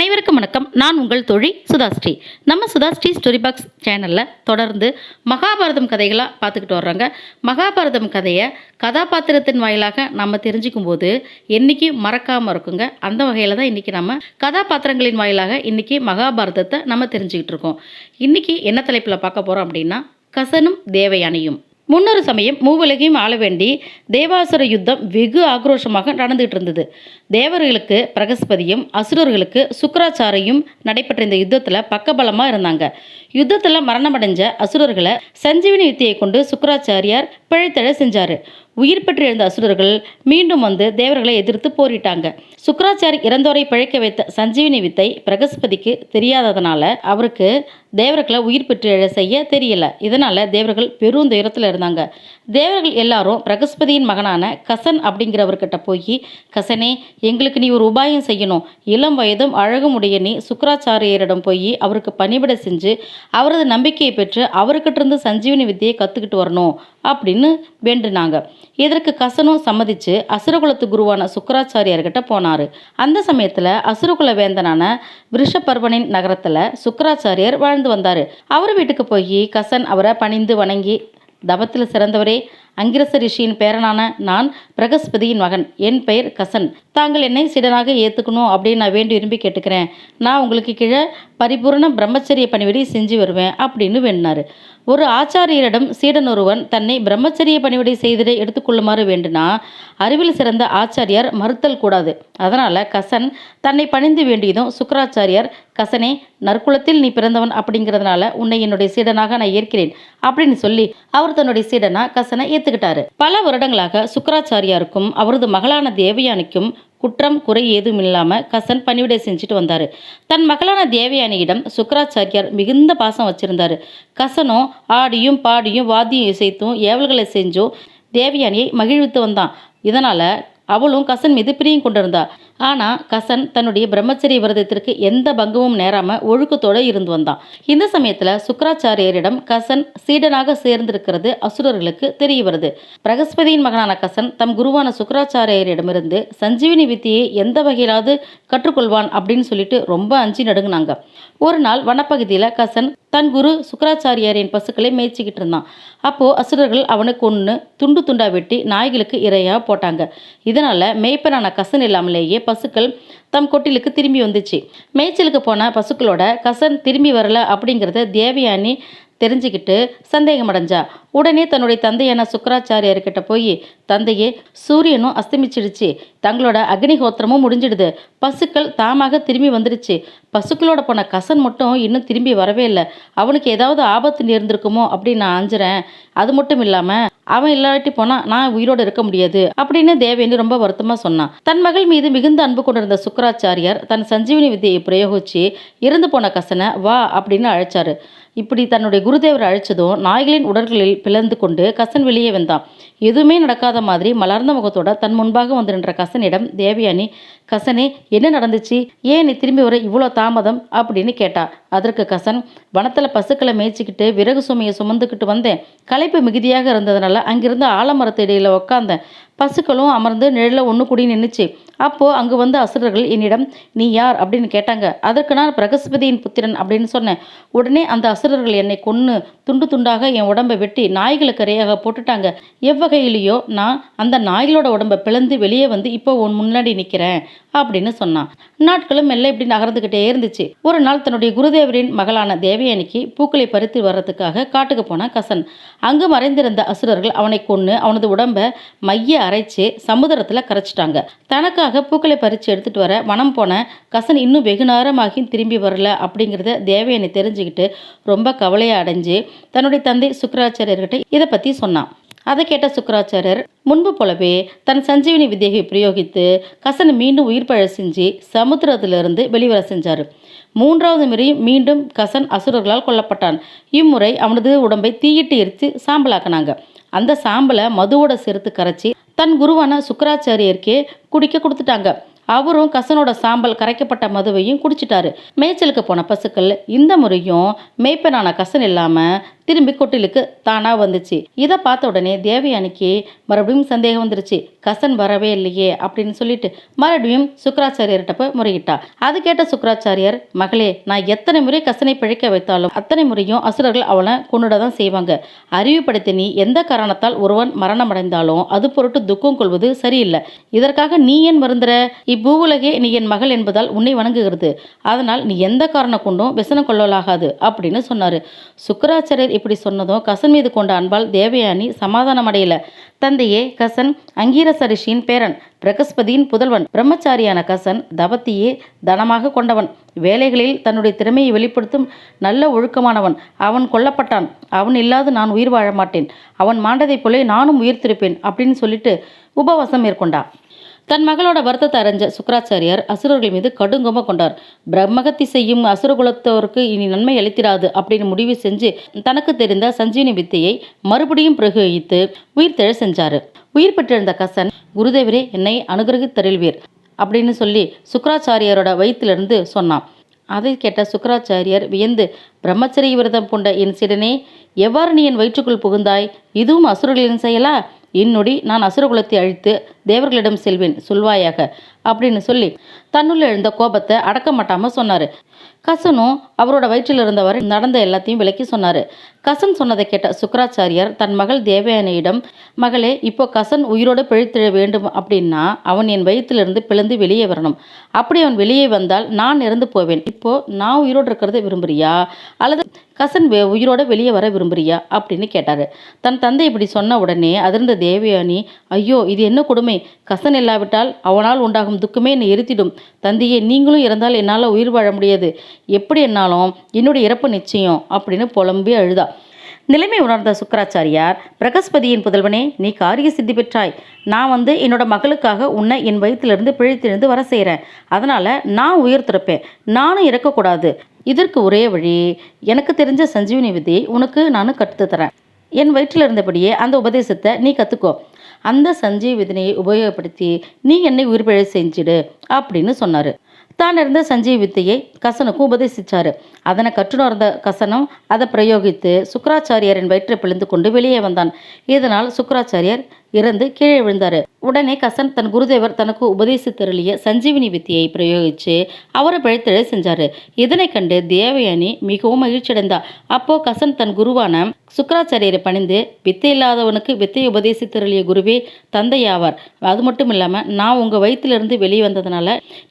அனைவருக்கும் வணக்கம். நான் உங்கள் தோழி சுதாஸ்ரீ. நம்ம சுதாஸ்ரீ ஸ்டோரி பாக்ஸ் சேனலில் தொடர்ந்து மகாபாரதம் கதைகளாக பார்த்துக்கிட்டு வர்றாங்க. மகாபாரதம் கதையை கதாபாத்திரத்தின் வாயிலாக நம்ம தெரிஞ்சுக்கும் போது என்றைக்கு மறக்காமல் இருக்குங்க. அந்த வகையில் தான் இன்றைக்கி நம்ம கதாபாத்திரங்களின் வாயிலாக இன்றைக்கி மகாபாரதத்தை நம்ம தெரிஞ்சுக்கிட்டு இருக்கோம். இன்றைக்கி என்ன தலைப்பில் பார்க்க போகிறோம் அப்படின்னா, கசனும் தேவயானியும். முன்னொரு சமயம் மூவுலகையும் ஆள வேண்டி தேவாசுர யுத்தம் வெகு ஆக்ரோஷமாக நடந்துகிட்டு இருந்தது. தேவர்களுக்கு பிரகஸ்பதியும் அசுரர்களுக்கு சுக்கராச்சாரியும் நடைபெற்ற இந்த யுத்தத்தில் பக்கபலமாக இருந்தாங்க. யுத்தத்தில் மரணமடைஞ்ச அசுரர்களை சஞ்சீவினி வித்தையை கொண்டு சுக்கராச்சாரியார் பிழைத்தழ செஞ்சார். உயிர் பெற்று எழுந்த அசுரர்கள் மீண்டும் வந்து தேவர்களை எதிர்த்து போரிட்டாங்க. சுக்கராச்சாரி இறந்தோரை பிழைக்க வைத்த சஞ்சீவினி வித்தை பிரகஸ்பதிக்கு தெரியாததுனால அவருக்கு தேவர்களை உயிர் பெற்று எழ செய்ய தெரியல. இதனால தேவர்கள் பெரும் துயரத்தில் இருந்தாங்க. தேவர்கள் எல்லாரும் பிரகஸ்பதியின் மகனான கசன் அப்படிங்கிறவர்கிட்ட போய், கசனே, எங்களுக்கு நீ ஒரு உபாயம் செய்யணும். இளம் வயதும் அழகும் உடைய நீ சுக்கராச்சாரியரிடம் போய் அவருக்கு பணிவிடை செஞ்சு அவரது நம்பிக்கையை பெற்று அவர்கிட்ட இருந்து சஞ்சீவினி வித்தியை கற்றுக்கிட்டு வரணும் அப்படின்னு வேண்டுனாங்க. இதற்கு கசனும் சம்மதிச்சு அசுரகுலத்து குருவான சுக்கராச்சாரியார்கிட்ட போனார். அந்த சமயத்தில் அசுரகுல வேந்தனான விருஷபர்வனின் நகரத்தில் சுக்கராச்சாரியார் வாழ்ந்து வந்தார். அவர் வீட்டுக்கு போய் கசன் அவரை பணிந்து வணங்கி, தவத்தில் சிறந்தவரே, அங்கிரச ரிஷியின் பேரனான நான் பிரகஸ்பதியின் மகன். என் பெயர் கசன். தாங்கள் என்னை சீடனாக ஏற்றுக்கணும் அப்படின்னு நான் வேண்டி விரும்பி கேட்டுக்கிறேன். நான் உங்களுக்கு கீழே பரிபூர்ண பிரம்மச்சரிய பணிவிடை செஞ்சு வருவேன் அப்படின்னு வேண்டினார். ஒரு ஆச்சாரியரிடம் சீடன் ஒருவன் தன்னை பிரம்மச்சரிய பணிவிடை செய்திட எடுத்துக்கொள்ளுமாறு வேண்டுனா அறிவில் சிறந்த ஆச்சாரியார் மறுத்தல் கூடாது. அதனால் கசன் தன்னை பணிந்து வேண்டியதும் சுக்கராச்சாரியார், கசனே, நற்குலத்தில் நீ பிறந்தவன் அப்படிங்கிறதுனால உன்னை என்னுடைய சீடனாக நான் ஏற்கிறேன் அப்படின்னு சொல்லி அவர் தன்னுடைய சீடனா கசனை ஏற்றுக்கிட்டாரு. பல வருடங்களாக சுக்கராச்சாரியாருக்கும் அவரது மகளான தேவயானிக்கும் குற்றம் குறை ஏதும் இல்லாமல் கசன் பணிவிடை செஞ்சுட்டு வந்தார். தன் மகளான தேவயானியிடம் சுக்கராச்சாரியார் மிகுந்த பாசம் வச்சிருந்தார். கசனும் ஆடியும் பாடியும் வாத்தியம் இசைத்தும் ஏவல்களை செஞ்சும் தேவயானியை மகிழ்வித்து வந்தான். இதனால் அவளும் கசன் மீது பிரியம் கொண்டிருந்தா. ஆனால் கசன் தன்னுடைய பிரம்மச்சரிய விரதத்திற்கு எந்த பங்கமும் நேராமல் ஒழுக்கத்தோடு இருந்து வந்தான். இந்த சமயத்தில் சுக்கராச்சாரியரிடம் கசன் சீடனாக சேர்ந்திருக்கிறது அசுரர்களுக்கு தெரிய வருது. பிரகஸ்பதியின் மகனான கசன் தம் குருவான சுக்கராச்சாரியரிடமிருந்து சஞ்சீவினி வித்தியை எந்த வகையிலாவது கற்றுக்கொள்வான் அப்படின்னு சொல்லிட்டு ரொம்ப அஞ்சி நடுங்கினாங்க. ஒரு நாள் வனப்பகுதியில் கசன் தன் குரு சுக்கராச்சாரியாரின் பசுக்களை மேய்ச்சிக்கிட்டு இருந்தான். அப்போது அசுரர்கள் அவனை கொன்று துண்டு துண்டா வெட்டி நாய்களுக்கு இரையாக போட்டாங்க. இதனால் மேய்ப்பனான கசன் இல்லாமலேயே பசுக்கள் தம் கொட்டிலுக்கு திரும்பி வந்துச்சு. மேய்ச்சலுக்கு போன பசுக்களோட கசன் திரும்பி வரல அப்படிங்கிறத தேவயானி தெரிஞ்சுக்கிட்டு சந்தேகமடைஞ்சா. உடனே தன்னுடைய தந்தையான சுக்கராச்சாரியர்கிட்ட போய், தந்தையே, சூரியனும் அஸ்தமிச்சிடுச்சு, தங்களோட அக்னிஹோத்திரமும் முடிஞ்சிடுது, பசுக்கள் தாமாக திரும்பி வந்துடுச்சு, பசுக்களோட போன கசன் மட்டும் இன்னும் திரும்பி வரவே இல்லை, அவனுக்கு ஏதாவது ஆபத்து நேர்ந்திருக்குமோ அப்படின்னு நான் அஞ்சுறேன். அது மட்டும் இல்லாமல் அவன் இல்லாட்டி போனால் நான் உயிரோடு இருக்க முடியாது அப்படின்னு தேவேனி ரொம்ப வருத்தமாக சொன்னான். தன் மகள் மீது மிகுந்த அன்பு கொண்டிருந்த சுக்கராச்சாரியார் தன் சஞ்சீவினி வித்தியை பிரயோகிச்சு இறந்து போன கசனை வா அப்படின்னு அழைச்சாரு. இப்படி தன்னுடைய குருதேவர் அழைச்சதும் நாய்களின் உடல்களில் பிளந்து கொண்டு கசன் வெளியே வந்தான். எதுவுமே நடக்காத மாதிரி மலர்ந்த முகத்தோட தன் முன்பாக வந்து நின்ற கசனிடம் தேவயானி, கசனே, என்ன நடந்துச்சு, ஏன் நீ திரும்பி வர இவ்வளோ தாமதம் அப்படின்னு கேட்டா. அதற்கு கசன், வனத்தில் பசுக்களை மேய்ச்சிக்கிட்டு விறகு சுமையை சுமந்துக்கிட்டு வந்தேன். களைப்பு மிகுதியாக இருந்ததுனால அங்கிருந்து ஆலமரத்து இடையில் உட்காந்தேன். பசுக்களும் அமர்ந்து நிழலில் ஒன்று கூடி நின்றுச்சு. அப்போது அங்கு வந்த அசுரர்கள் என்னிடம் நீ யார் அப்படின்னு கேட்டாங்க. அதற்கு நான் பிரகஸ்பதியின் புத்திரன் அப்படின்னு சொன்னேன். உடனே அந்த அசுரர்கள் என்னை கொன்று துண்டு துண்டாக என் உடம்பை வெட்டி நாய்களுக்கு இரையாக போட்டுட்டாங்க. எவ்வகையிலையோ நான் அந்த நாய்களோட உடம்பை பிளந்து வெளியே வந்து இப்போ உன் முன்னாடி நிற்கிறேன் அப்படின்னு சொன்னான். நாட்களும் மெல்ல இப்படி நகர்ந்துக்கிட்டே இருந்துச்சு. ஒரு நாள் தன்னுடைய குருதேவரின் மகளான தேவயானிக்கு பூக்களை பறித்து வர்றதுக்காக காட்டுக்கு போன கசன். அங்கு மறைந்திருந்த அசுரர்கள் அவனை கொன்று அவனது உடம்பை மைய அரைச்சு சமுதிரத்தில் கரைச்சிட்டாங்க. தனக்காக பூக்களை பறித்து எடுத்துட்டு வர வனம் போன கசன் இன்னும் வெகு நேரமாகி திரும்பி வரல அப்படிங்கிறத தேவயானி தெரிஞ்சுக்கிட்டு ரொம்ப கவலையை அடைஞ்சு தன்னுடைய தந்தை சுக்கராச்சாரியர்கிட்ட இதை பற்றி சொன்னான். அதை கேட்ட சுக்கராச்சாரியர் முன்பு போலவே தன் சஞ்சீவினி வித்தியை பிரயோகித்து கசனை மீண்டும் உயிர் பழ செஞ்சு சமுத்திரத்திலிருந்து வெளிவர செஞ்சார். மூன்றாவது முறை மீண்டும் கசன் அசுரர்களால் கொல்லப்பட்டான். இம்முறை அவனது உடம்பை தீயிட்டு எரித்து சாம்பலாக்கினாங்க. அந்த சாம்பலை மதுவோட சேர்த்து கரைச்சி தன் குருவான சுக்கராச்சாரியருக்கே குடிக்க கொடுத்துட்டாங்க. அவரும் கசனோட சாம்பல் கரைக்கப்பட்ட மதுவையும் குடிச்சிட்டாரு. மேய்ச்சலுக்கு போன பசுக்கள் இந்த முறையும் மேய்ப்பனான கசன் இல்லாமல் திரும்பி கொட்டிலுக்கு தானா வந்துச்சு. இதை பார்த்த உடனே தேவயானிக்கு மறுபடியும் சந்தேகம் வந்துருச்சு. கசன் வரவே இல்லையே அப்படின்னு சொல்லிட்டு மறுபடியும் சுக்கராச்சாரியர்கிட்ட போய் முறையிட்டா. அது கேட்ட சுக்கராச்சாரியார், மகளே, நான் எத்தனை முறை கசனை பிழைக்க வைத்தாலும் அத்தனை முறையும் அசுரர்கள் அவனை கொண்டுட தான் செய்வாங்க. அறிவுப்படுத்தி நீ எந்த காரணத்தால் ஒருவன் மரணம் அடைந்தாலும் அது பொருட்டு துக்கம் கொள்வது சரியில்லை. இதற்காக நீ ஏன் வருந்துற? இப்பூவுலகே நீ என் மகள் என்பதால் உன்னை வணங்குகிறது. அதனால் நீ எந்த காரணம் கொண்டும் விசனம் கொள்ளலாகாது அப்படின்னு சொன்னாரு. சுக்கராச்சாரியர் இப்படி சொன்னதும் கசன் மீது கொண்ட அன்பால் தேவயானி சமாதானம் அடையல. தந்தையே, கசன் அங்கீரச ரிஷியின் பேரன், பிரகஸ்பதியின் புதல்வன். பிரம்மச்சாரியான கசன் தவத்தையே தனமாக கொண்டவன். வேலைகளில் தன்னுடைய திறமையை வெளிப்படுத்தும் நல்ல ஒழுக்கமானவன். அவன் கொல்லப்பட்டான். அவன் இல்லாது நான் உயிர் வாழ மாட்டேன். அவன் மாண்டதைப் போலே நானும் உயிர் திருப்பேன் அப்படின்னு சொல்லிட்டு உபவாசம் மேற்கொண்டா. தன் மகளோட வருத்தத்தை அறிஞ்ச சுக்கராச்சாரியார் அசுரர்கள் மீது கடுங்கோப கொண்டார். பிரம்மகத்தி செய்யும் அசுரகுலத்தோருக்கு இனி நன்மை அளித்திராது அப்படின்னு முடிவு செஞ்சு தனக்கு தெரிந்த சஞ்சீவனி வித்தையை மறுபடியும் பிரயோகித்து உயிர் தெழ செஞ்சாரு. உயிர் பெற்றிருந்த கசன், குருதேவரே, என்னை அனுகிரகித்தருள்வீர் அப்படின்னு சொல்லி சுக்கராச்சாரியாரோட வயிற்றிலிருந்து சொன்னான். அதை கேட்ட சுக்கராச்சாரியார் வியந்து, பிரம்மச்சரிய விரதம் பூண்ட என் சிடனே, எவ்வாறு நீ என் வயிற்றுக்குள் புகுந்தாய்? இதுவும் அசுரர்களின் செயலா? இன்னொடி நான் அசுரகுலத்தை அழித்து தேவர்களிடம் செல்வேன், சொல்வாயாக அப்படின்னு சொல்லி தன்னுள்ள எழுந்த கோபத்தை அடக்க மாட்டாம சொன்னாரு. கசனும் அவரோட வயிற்றில் இருந்தவர் நடந்த எல்லாத்தையும் விளக்கி சொன்னாரு. கசன் சொன்னதை கேட்ட சுக்கராச்சாரியார் தன் மகள் தேவயானியிடம், மகளே, இப்போ கசன் உயிரோடு பிழைத்திட வேண்டும் அப்படின்னா அவன் என் வயிற்றிலிருந்து பிளந்து வெளியே வரணும். அப்படி அவன் வெளியே வந்தால் நான் இறந்து போவேன். இப்போ நான் உயிரோடு இருக்கிறத விரும்புறியா அல்லது கசன் உயிரோட வெளியே வர விரும்புறியா அப்படின்னு கேட்டாரு. தன் தந்தை இப்படி சொன்ன உடனே அதிர்ந்த தேவயானி, ஐயோ, இது என்ன கொடுமை! கசன் இல்லாவிட்டால் அவனால் உண்டாகும் துக்கமே என்னை எரித்திடும். தந்தையே, நீங்களும் இறந்தால் என்னால் உயிர் வாழ முடியாது. எப்படி என்னாலும் என்னுடைய இறப்பு நிச்சயம் அப்படின்னு புலம்பி அழுதா. நிலைமை உணர்ந்த சுக்கராச்சாரியார், பிரகஸ்பதியின் புதல்வனே, நீ காரிய சித்தி பெற்றாய். நான் என்னோட மகளுக்காக உன்னை என் வயிற்றிலிருந்து பிழைத்திருந்து வர செய்கிறேன். அதனால் நான் உயிர் திறப்பேன். நானும் இறக்கக்கூடாது. இதற்கு ஒரே வழி, எனக்கு தெரிஞ்ச சஞ்சீவனி விதியை உனக்கு நான் கற்றுத்தரேன். என் வயிற்றில் இருந்தபடியே அந்த உபதேசத்தை நீ கற்றுக்கோ. அந்த சஞ்சீவ விதியை உபயோகப்படுத்தி நீ என்னை உயிர் பிழை செஞ்சிடு அப்படின்னு சொன்னார். தான் இருந்த சஞ்சீவ வித்தையை கசனுக்கும் உபதேசித்தார். அதனை கற்றுணர்ந்த கசனும் அதை பிரயோகித்து சுக்கராச்சாரியாரின் வயிற்றை பிழிந்து கொண்டு வெளியே வந்தான். இதனால் சுக்கராச்சாரியார் இறந்து கீழே விழுந்தார். உடனே கசன் தன் குருதேவர் தனக்கு உபதேசித்தருளிய சஞ்சீவினி வித்தியை பிரயோகித்து அவரை பிழைத்தெழ செஞ்சார். இதனை கண்டு தேவயானி மிகவும் மகிழ்ச்சியடைந்தா. அப்போ கசன் தன் குருவான சுக்கராச்சாரியரை பணிந்து, வித்தை இல்லாதவனுக்கு வித்தையை உபதேசித்தருளிய குருவே தந்தையாவார். அது மட்டும் இல்லாமல் நான் உங்கள் வயிற்றிலிருந்து வெளியே வந்ததுனால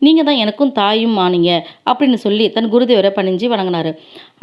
நீங்கள் தான் எனக்கும் தாயும் ஆனீங்க அப்படின்னு சொல்லி தன் குருதேவரை பணிஞ்சு வணங்கினார்.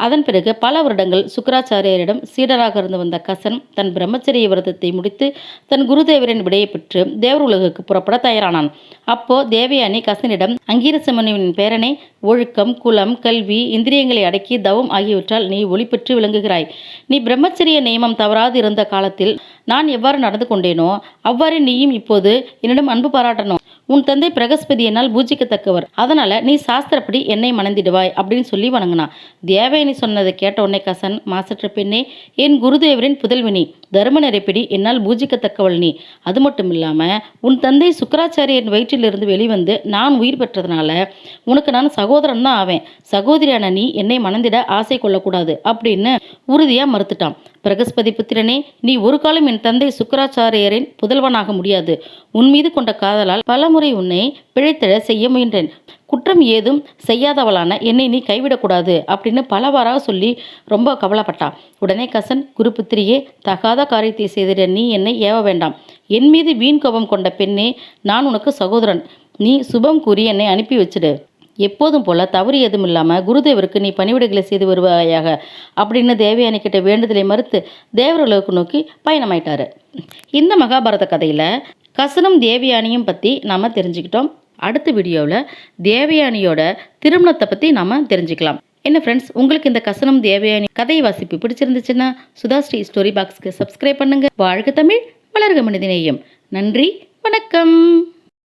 அதன் பிறகு பல வருடங்கள் சுக்கராச்சாரியரிடம் சீடராக இருந்து வந்த கசன் தன் பிரம்மச்சரிய விரதத்தை முடித்து தன் குருதேவரின் விடையை பெற்று தேவர் உலகுக்கு புறப்பட தயாரானான். அப்போ தேவயானி கசனிடம், அங்கீரச முனிவனின் பேரனே, ஒழுக்கம், குலம், கல்வி, இந்திரியங்களை அடக்கி தவம் ஆகியவற்றால் நீ ஒளி பெற்று விளங்குகிறாய். நீ பிரம்மச்சரிய நியமம் தவறாது இருந்த காலத்தில் நான் எவ்வாறு நடந்து கொண்டேனோ அவ்வாறு நீயும் இப்போது என்னிடம் அன்பு பாராட்டணும். உன் தந்தை பிரகஸ்பதி என்னால் பூஜிக்கத்தக்கவர். அதனால நீ சாஸ்திரப்படி என்னை மணந்திடுவாய் அப்படின்னு சொல்லி வணங்கினான். தேவயானி சொன்னதை கேட்ட உடனே கசன், மாசற்ற பெண்ணே, என் குருதேவரின் புதல்வினி, தர்ம நெறிப்படி என்னால் பூஜிக்கத்தக்கவள் நீ. அது மட்டும் இல்லாமல் உன் தந்தை சுக்கராச்சாரியன் வயிற்றிலிருந்து வெளிவந்து நான் உயிர் பெற்றதுனால உனக்கு நான் சகோதரன் தான் ஆவேன். சகோதரியான நீ என்னை மணந்திட ஆசை கொள்ளக்கூடாது அப்படின்னு உறுதியாக மறுத்துட்டான். பிரகஸ்பதி புத்திரனே, நீ ஒரு காலம் என் தந்தை சுக்கராச்சாரியரின் புதல்வனாக முடியாது. உன் மீது கொண்ட காதலால் பலமுறை உன்னை பிழைத்தெழ செய்ய முயன்றேன். குற்றம் ஏதும் செய்யாதவளான என்னை நீ கைவிடக்கூடாது அப்படின்னு பலவாறாக சொல்லி ரொம்ப கவலைப்பட்டான். உடனே கசன், குருபுத்திரியே, தகாத காரியத்தை செய்திட நீ என்னை ஏவ வேண்டாம். என் மீது வீண் கோபம் கொண்ட பெண்ணே, நான் உனக்கு சகோதரன். நீ சுபம் கூறி என்னை அனுப்பி வச்சிடு. எப்போதும் போல தவறு எதுவும் இல்லாமல் குருதேவருக்கு நீ பணிவிடைகளை செய்து வருவாயாக அப்படின்னு தேவயானி கிட்ட வேண்டுதலை மறுத்து தேவர்களுக்கு நோக்கி பயணமாயிட்டாரு. இந்த மகாபாரத கதையில் கசனும் தேவயானியும் பற்றி நாம் தெரிஞ்சுக்கிட்டோம். அடுத்த வீடியோவில் தேவயானியோட திருமணத்தை பற்றி நாம் தெரிஞ்சுக்கலாம். என்ன ஃப்ரெண்ட்ஸ், உங்களுக்கு இந்த கசனும் தேவயானி கதை வாசிப்பு பிடிச்சிருந்துச்சுன்னா சுதாஸ்ரீ ஸ்டோரி பாக்ஸ்க்கு சப்ஸ்கிரைப் பண்ணுங்கள். வாழ்க தமிழ், வளர்க மனிதநேயம். நன்றி, வணக்கம்.